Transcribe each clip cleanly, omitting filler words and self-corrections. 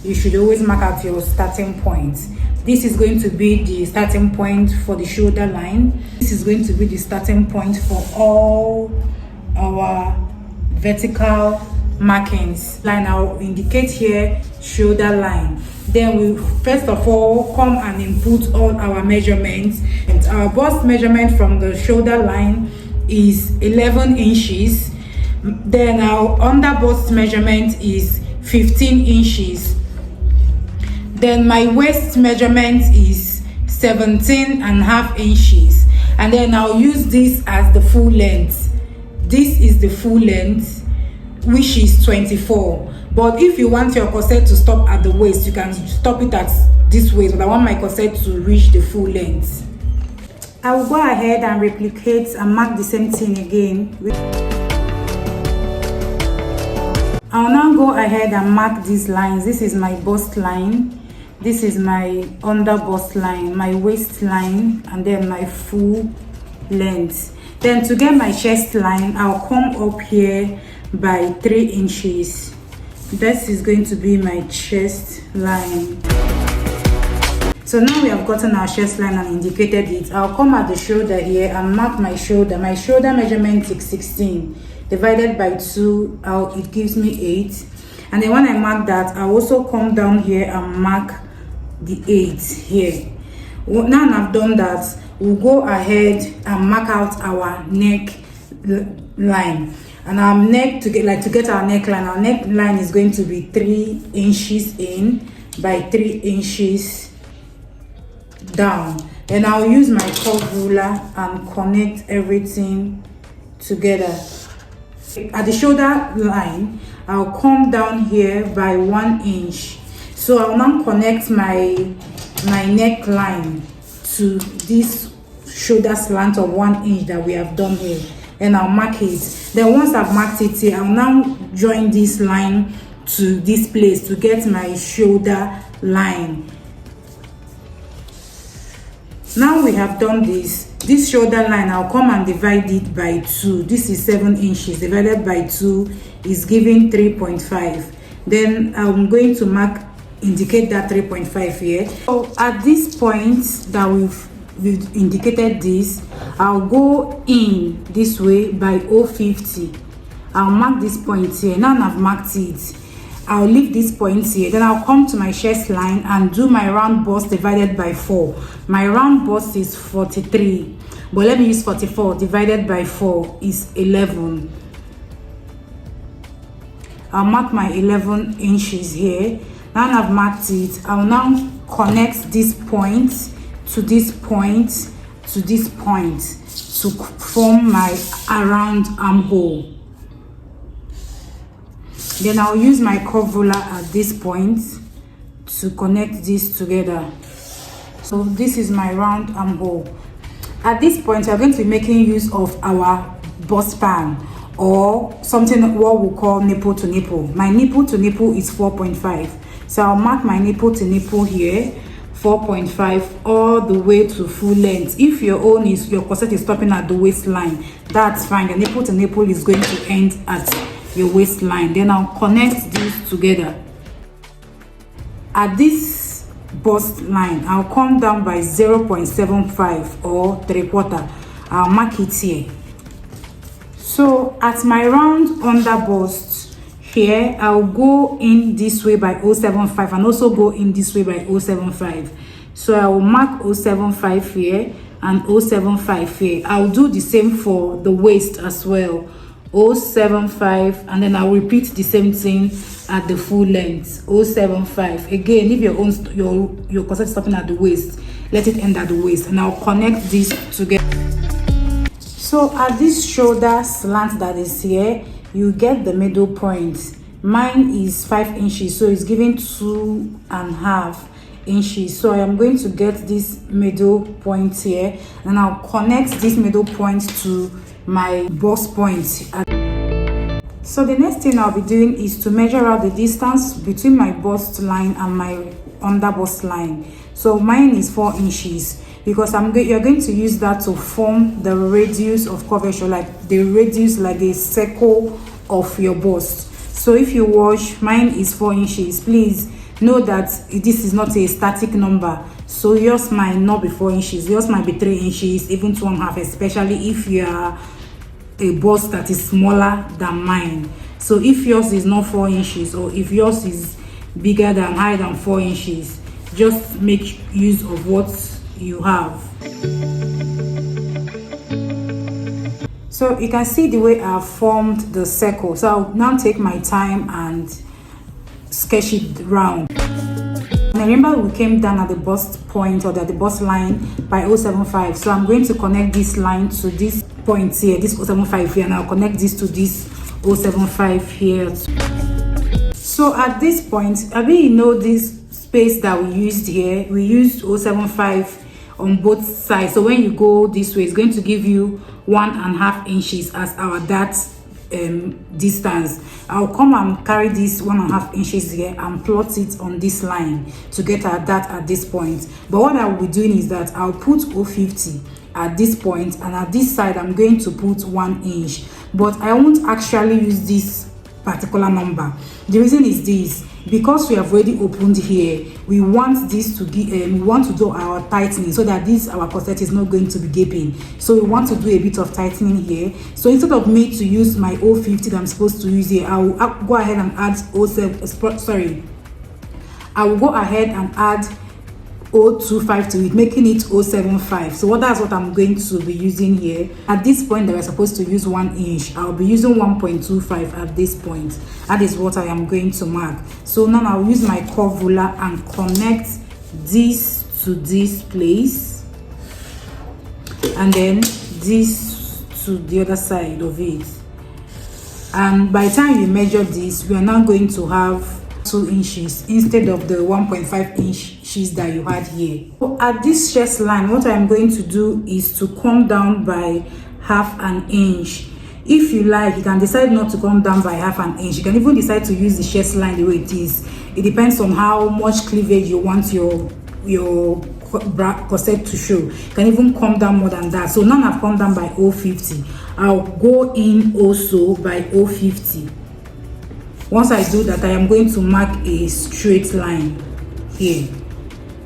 you should always mark out your starting point. This is going to be the starting point for the shoulder line. This is going to be the starting point for all our vertical markings. Line, I'll indicate here shoulder line. Then we first of all come and input all our measurements. And our bust measurement from the shoulder line is 11 inches. Then our under bust measurement is 15 inches. Then my waist measurement is 17.5 inches. And then I'll use this as the full length. This is the full length, which is 24. But if you want your corset to stop at the waist, you can stop it at this waist, but I want my corset to reach the full length. I will go ahead and replicate and mark the same thing again. I'll now go ahead and mark these lines. This is my bust line, this is my under bust line, my waist line, and then my full length. Then to get my chest line, I'll come up here by 3 inches. This is going to be my chest line. So now we have gotten our chest line and indicated it. I'll come at the shoulder here and mark my shoulder. My shoulder measurement is 16 divided by 2, it gives me 8. And then when I mark that, I'll also come down here and mark the 8 here. Now I've done that, we'll go ahead and mark out our neck line. And our neck, to get our neckline, our neckline is going to be 3 inches in by 3 inches down. Then I'll use my curve ruler and connect everything together. At the shoulder line, I'll come down here by 1 inch. So I'll now connect my neckline to this shoulder slant of 1 inch that we have done here. And I'll mark it. Then once I've marked it here, I'll now join this line to this place to get my shoulder line. Now we have done this shoulder line, I'll come and divide it by 2. This is 7 inches divided by 2 is giving 3.5. Then I'm going to indicate that 3.5 here. So at this point that we've indicated this, I'll go in this way by 0.50. I'll mark this point here. Now I've marked it, I'll leave this point here. Then I'll come to my chest line and do my round bust divided by 4. My round bust is 43, but let me use 44 divided by 4 is 11. I'll mark my 11 inches here. Now I've marked it, I'll now connect this point to this point to this point to form my around armhole. Then I'll use my curve ruler at this point to connect this together. So this is my round armhole. At this point, we're going to be making use of our bust span, or something what we call nipple to nipple. My nipple to nipple is 4.5. So I'll mark my nipple to nipple here, 4.5 all the way to full length. If your corset is stopping at the waistline, that's fine. The nipple to nipple is going to end at your waistline. Then I'll connect these together. At this bust line, I'll come down by 0.75 or 3/4. I'll mark it here. So at my round under bust here, I'll go in this way by 0.75 and also go in this way by 0.75. So I will mark 0.75 here and 0.75 here. I'll do the same for the waist as well, 0.75, and then I'll repeat the same thing at the full length, 0.75. Again, if your corset is stopping at the waist, let it end at the waist, and I'll connect this together. So at this shoulder slant that is here, you get the middle point. Mine is 5 inches, so it's giving 2.5 inches. So I am going to get this middle point here, and I'll connect this middle point to my bust point. So the next thing I'll be doing is to measure out the distance between my bust line and my under bust line. So mine is 4 inches because you're going to use that to form the radius of curvature, like the radius, like a circle of your bust. So if you wash, mine is 4 inches. Please know that this is not a static number. So yours might not be 4 inches, yours might be 3 inches, even 2.5, especially if you are a bust that is smaller than mine. So if yours is not 4 inches, or if yours is bigger than higher than 4 inches, just make use of what you have. So you can see the way I've formed the circle. So I'll now take my time and sketch it round. And remember, we came down at the bust point, or at the bust line by 0.75. So I'm going to connect this line to this point here, this 0.75 here, and I'll connect this to this 0.75 here. So at this point, you know this space that we used here, we used 0.75 on both sides. So when you go this way, it's going to give you 1.5 inches as our dart distance. I'll come and carry this 1.5 inches here and plot it on this line to get our dart at this point. But what I will be doing is that I'll put 0.50 at this point, and at this side I'm going to put 1 inch, but I won't actually use this particular number. The reason is this: because we have already opened here, we want this to give we want to do our tightening so that this our corset is not going to be gaping. So we want to do a bit of tightening here. So instead of me to use my 0.50 that I'm supposed to use here, I will go ahead and add 0.7, I will go ahead and add 0.25 to it, making it 0.75. So that's what I'm going to be using here. At this point that we're supposed to use 1 inch, I'll be using 1.25 at this point. That is what I am going to mark. So now I'll use my curve ruler and connect this to this place, and then this to the other side of it. And by the time you measure this, we are now going to have 2 inches instead of the 1.5 inches that you had here. So at this chest line, what I'm going to do is to come down by 1/2 inch. If you like, you can decide not to come down by 1/2 inch. You can even decide to use the chest line the way it is. It depends on how much cleavage you want your corset to show. You can even come down more than that. So now I've come down by 0.50. I'll go in also by 0.50. Once I do that, I am going to mark a straight line here.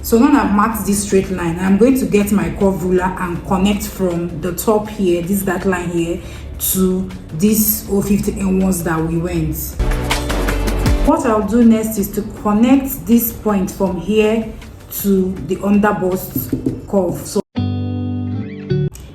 So now I've marked this straight line, I'm going to get my curve ruler and connect from the top here, that line here, to this 0.50 inwards that we went. What I'll do next is to connect this point from here to the underbust curve.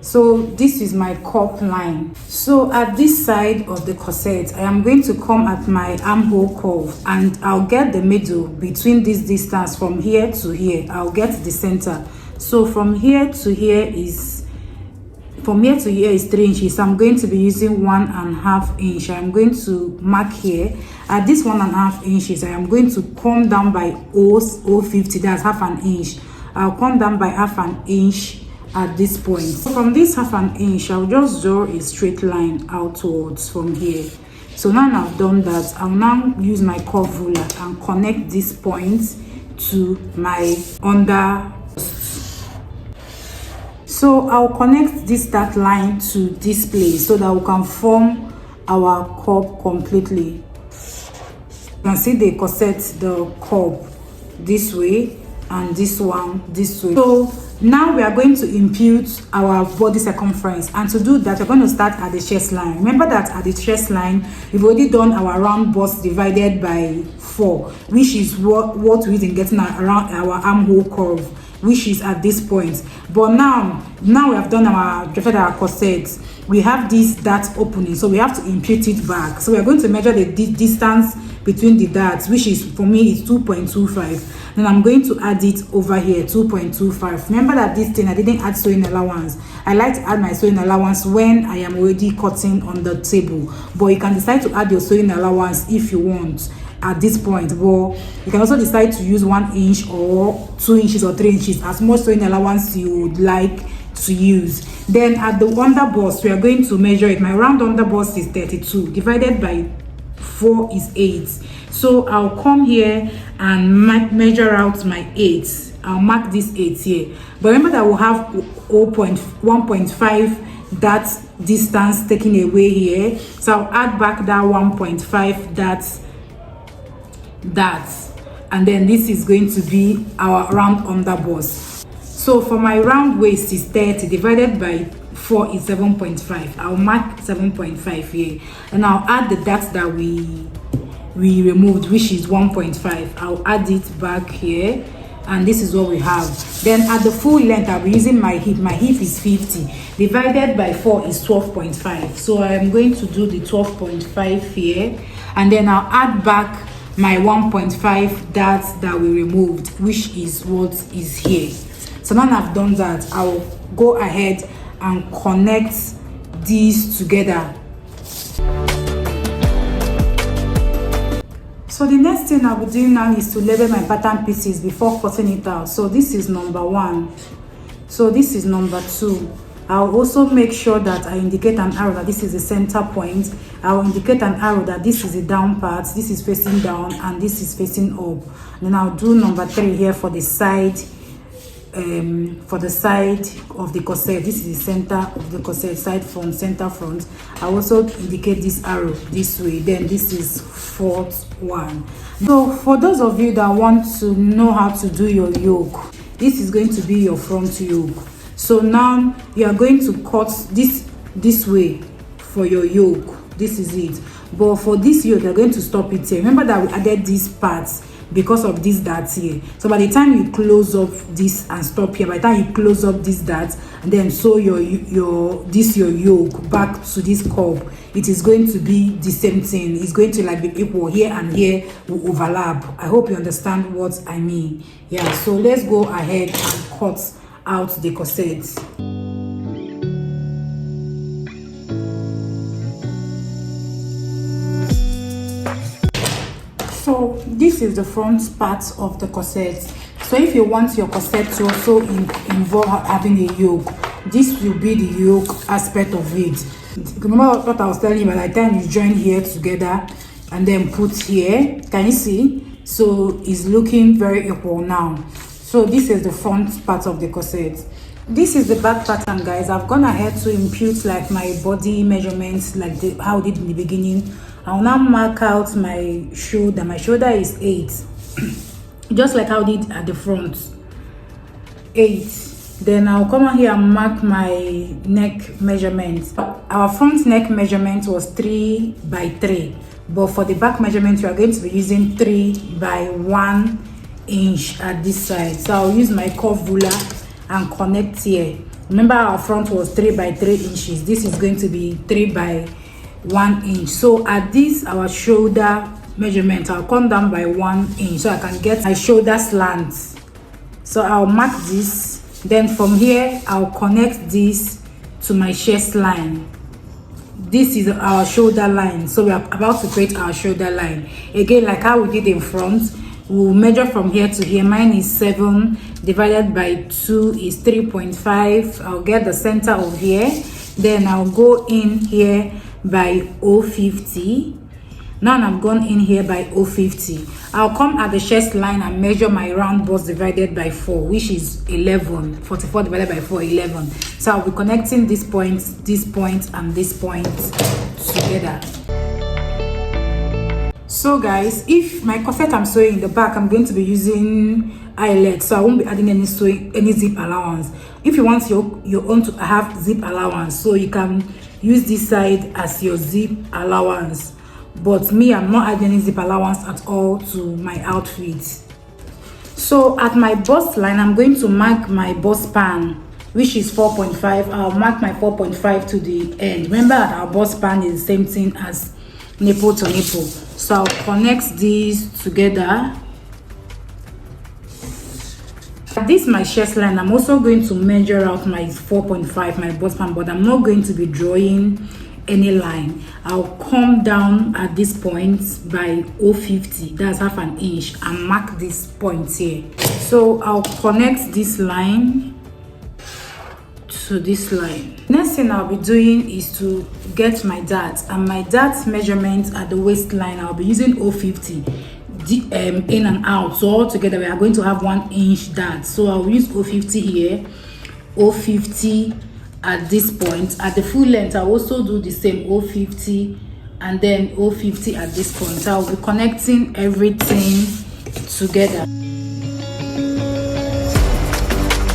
So this is my cup line. So at this side of the corset, I am going to come at my armhole curve, and I'll get the middle between this distance from here to here. I'll get the center. So from here to here is 3 inches. So I'm going to be using 1.5 inch. I'm going to mark here at this 1.5 inches. I am going to come down by 0.50. That's 1/2 inch. I'll come down by 1/2 inch at this point. So from this 1/2 inch, I'll just draw a straight line outwards from here. So now I've done that, I'll now use my curve ruler and connect this point to my under. So I'll connect this start line to this place so that we can form our cup completely. You can see the corset, the cup this way, and this one this way. So now we are going to impute our body circumference, and to do that we're going to start at the chest line. Remember that at the chest line we've already done our round bust divided by 4, which is what we didn't get around our armhole curve, which is at this point. But now we have done our corset, we have this dart opening, so we have to impute it back. So we are going to measure the distance between the darts, which is, for me, is 2.25. Then I'm going to add it over here, 2.25. Remember that this thing, I didn't add sewing allowance. I like to add my sewing allowance when I am already cutting on the table, but you can decide to add your sewing allowance if you want at this point. But you can also decide to use 1 inch or 2 inches or 3 inches, as much sewing allowance you would like to use. Then at the under bust, we are going to measure it. My round under bust is 32 divided by 4 is 8. So I'll come here and measure out my 8. I'll mark this 8 here, but remember that we'll have 1.5 that distance taken away here, so I'll add back that 1.5 that and then this is going to be our round underbust. So for my round waist is 30 divided by 4 is 7.5. I'll mark 7.5 here, and I'll add the dart that we removed, which is 1.5. I'll add it back here, and this is what we have. Then at the full length, I'll be using my hip. My hip is 50 divided by 4 is 12.5. So I'm going to do the 12.5 here, and then I'll add back my 1.5 dart that we removed, which is what is here. So now I've done that, I'll go ahead and connect these together. So the next thing I'll be doing now is to label my pattern pieces before cutting it out. So this is number 1. So this is number 2. I'll also make sure that I indicate an arrow that this is the center point. I'll indicate an arrow that this is the down part, this is facing down, and this is facing up. Then I'll do number 3 here for the side. For the side of the corset, this is the center of the corset, side front, center front. I also indicate this arrow this way. Then this is 4th one. So for those of you that want to know how to do your yoke, this is going to be your front yoke. So now you are going to cut this way for your yoke. This is it. But for this yoke, you're going to stop it here. Remember that we added these parts because of this dart here. So by the time you close up this and stop here, by the time you close up this dart and then sew your yoke back to this curve, it is going to be the same thing. It's going to like be equal. Here and here will overlap. I hope you understand what I mean. Yeah, so let's go ahead and cut out the corset. So this is the front part of the corset. So if you want your corset to also involve having a yoke, this will be the yoke aspect of it. Remember what I was telling you, by the time you join here together and then put here, can you see? So it's looking very equal now. So this is the front part of the corset. This is the back pattern, guys. I've gone ahead to impute like my body measurements, like how I did in the beginning. I'll now mark out my shoulder. My shoulder is 8, just like how I did at the front, 8. Then I'll come out here and mark my neck measurement. Our front neck measurement was 3 by 3, but for the back measurement we are going to be using 3 by 1 inch at this side. So I'll use my curve ruler and connect here. Remember our front was 3 by 3 inches. This is going to be 3 by 1 inch. So at this our shoulder measurement, I'll come down by 1 inch so I can get my shoulder slant. So I'll mark this. Then from here I'll connect this to my chest line. This is our shoulder line. So we are about to create our shoulder line again, like how we did in front. We'll measure from here to here. Mine is 7 divided by 2 is 3.5. I'll get the center of here. Then I'll go in here by 0.50. Now I've gone in here by 0.50. I'll come at the chest line and measure my round bust divided by 4, which is 11. 44 divided by 4, 11. So I'll be connecting this point, and this point together. So guys, if my corset I'm sewing in the back, I'm going to be using eyelet, so I won't be adding any zip allowance. If you want your own to have zip allowance, so you can use this side as your zip allowance, but me, I'm not adding any zip allowance at all to my outfit. So at my bust line, I'm going to mark my bust span, which is 4.5. I'll mark my 4.5 to the end. Remember that our bust span is the same thing as nipple to nipple. So I'll connect these together. At this my chest line, I'm also going to measure out my 4.5, my bust span, but I'm not going to be drawing any line. I'll come down at this point by 0.50, that's half an inch, and mark this point here. So I'll connect this line to this line. Next thing I'll be doing is to get my dart, and my dart measurement at the waistline, I'll be using 0.50 in and out. So all together we are going to have 1 inch dart. So I'll use 0.50 here, 0.50 at this point. At the full length I'll also do the same, 0.50 and then 0.50 at this point. So I'll be connecting everything together.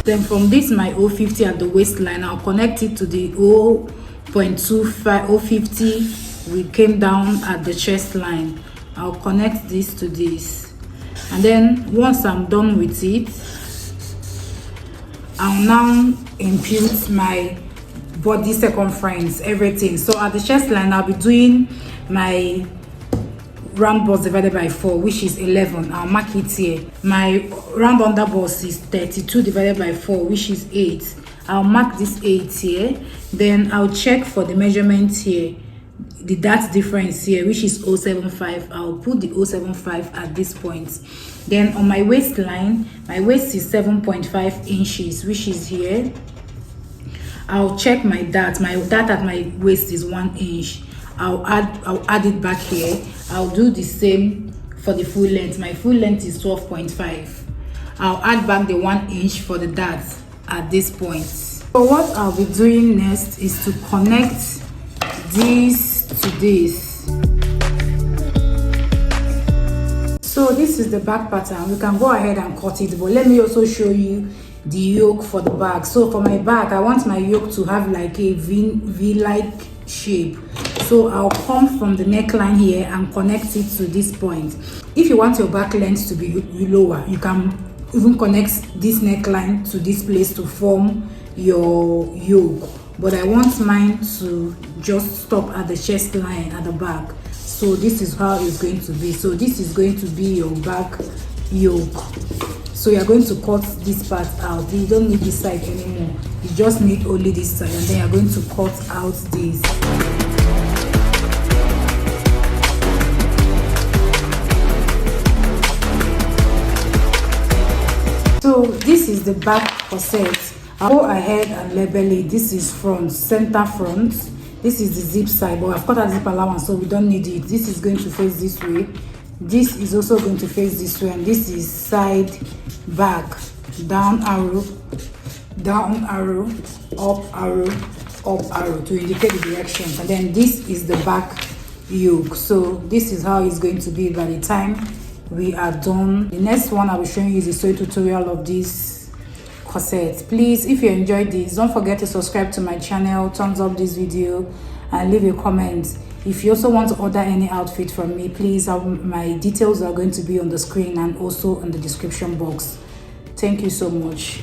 Then from this my 050 at the waistline, I'll connect it to the 0.25 050 we came down at the chest line. I'll connect this to this, and then once I'm done with it, I'll now impute my body circumference, everything. So at the chest line, I'll be doing my round bust divided by 4, which is 11. I'll mark it here. My round under bust is 32 divided by 4, which is 8. I'll mark this 8 here. Then I'll check for the measurement here, the dart difference here, which is 0.75. I'll put the 0.75 at this point. Then on my waistline, my waist is 7.5 inches, which is here. I'll check my dart. My dart at my waist is 1 inch. I'll add it back here. I'll do the same for the full length. My full length is 12.5. I'll add back the 1 inch for the dart at this point. So what I'll be doing next is to connect this to this. So this is the back pattern. We can go ahead and cut it, but let me also show you the yoke for the back. So for my back, I want my yoke to have like a V-like shape. So I'll come from the neckline here and connect it to this point. If you want your back length to be lower, you can even connect this neckline to this place to form your yoke. But I want mine to just stop at the chest line at the back. So this is how it's going to be. So this is going to be your back yoke. So you're going to cut this part out. You don't need this side anymore. You just need only this side, and then you're going to cut out this. So this is the back corset. I'll go ahead and label it. This is front, center front. This is the zip side, but I've cut a zip allowance, so we don't need it. This is going to face this way. This is also going to face this way, and this is side, back, down arrow, up arrow, up arrow to indicate the directions. And then this is the back yoke. So this is how it's going to be by the time we are done. The next one I will show you is a sewing tutorial of this corset. Please, if you enjoyed this, don't forget to subscribe to my channel, thumbs up this video, and leave a comment. If you also want to order any outfit from me, please, my details are going to be on the screen and also in the description box. Thank you so much.